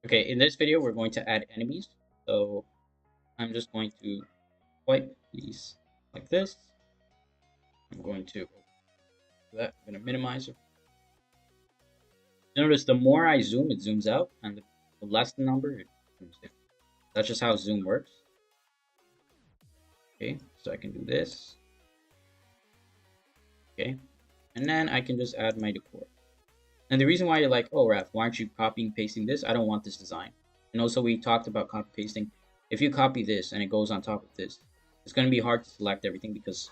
Okay, in this video, we're going to add enemies. So I'm just going to swipe these like this. I'm going to do that. I'm going to minimize it. Notice the more I zoom, it zooms out, and the less the number, it zooms in. That's just how zoom works. Okay, so I can do this. Okay, and then I can just add my decor. And the reason why you're like, oh, Raph, why aren't you copying pasting this? I don't want this design. And also, we talked about copy pasting. If you copy this and it goes on top of this, it's going to be hard to select everything because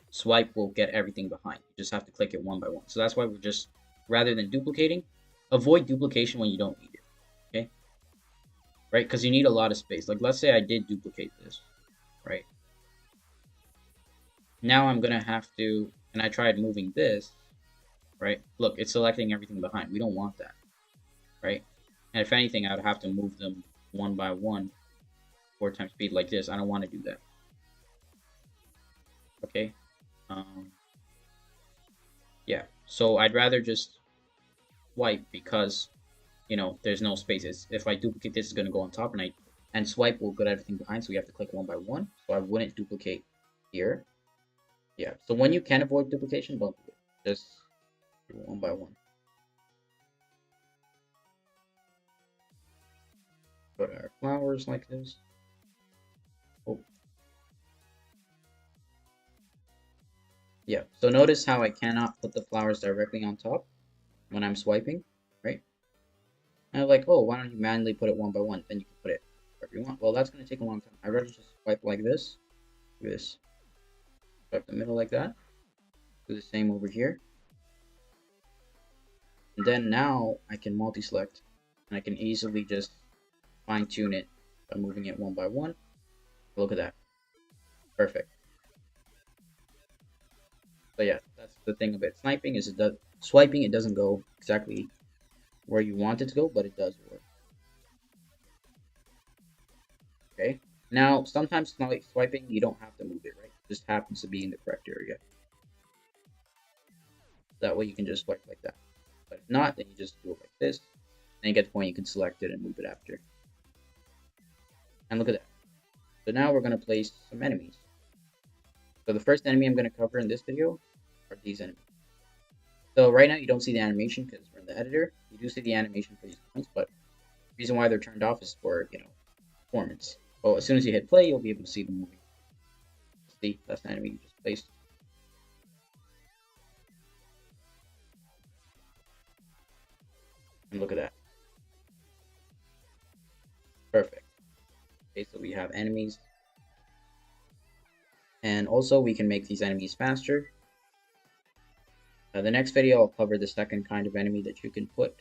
swipe will get everything behind. You just have to click it one by one. So that's why we're just, rather than duplicating, avoid duplication when you don't need it. Okay? Right? Because you need a lot of space. Like, let's say I did duplicate this. Right? Now I'm going to have to, and I tried moving this. Right? Look, it's selecting everything behind. We don't want that. Right? And if anything, I would have to move them one by one, 4 times speed like this. I don't want to do that. Okay. Yeah. So I'd rather just swipe because, there's no spaces. If I duplicate this, it's going to go on top, and swipe will get everything behind. So we have to click one by one. So I wouldn't duplicate here. Yeah. So when you can avoid duplication, don't do it. Just do one by one. Put our flowers like this. Oh, yeah. So notice how I cannot put the flowers directly on top when I'm swiping, right? And I'm like, oh, why don't you manually put it one by one? Then you can put it wherever you want. Well, that's going to take a long time. I'd rather just swipe like this. Do this. Swipe the middle like that. Do the same over here. And then now I can multi-select. And I can easily just fine-tune it by moving it one by one. Look at that. Perfect. So yeah, that's the thing about sniping is swiping, it doesn't go exactly where you want it to go, but it does work. Okay. Now, sometimes swiping, you don't have to move it, right? It just happens to be in the correct area. That way you can just swipe like that. But if not, then you just do it like this. Then you get the point, you can select it and move it after. And look at that. So now we're going to place some enemies. So the first enemy I'm going to cover in this video are these enemies. So right now you don't see the animation because we're in the editor. You do see the animation for these points, but the reason why they're turned off is for, performance. Well, as soon as you hit play, you'll be able to see them moving. See, that's the enemy you just placed. And look at that. Perfect. Okay, so we have enemies. And also we can make these enemies faster. The next video I'll cover the second kind of enemy that you can put.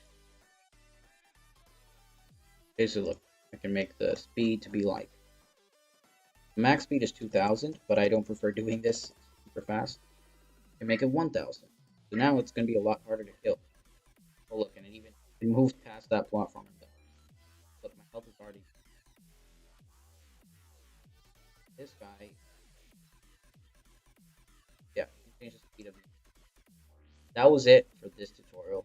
Okay, so look, I can make the speed to be like, max speed is 2000, but I don't prefer doing this super fast. I can make it 1000. So now it's going to be a lot harder to kill. Oh look, and it even moved past that platform and done. Look, my health is already. This guy, yeah, you can change the speed of it. That was it for this tutorial.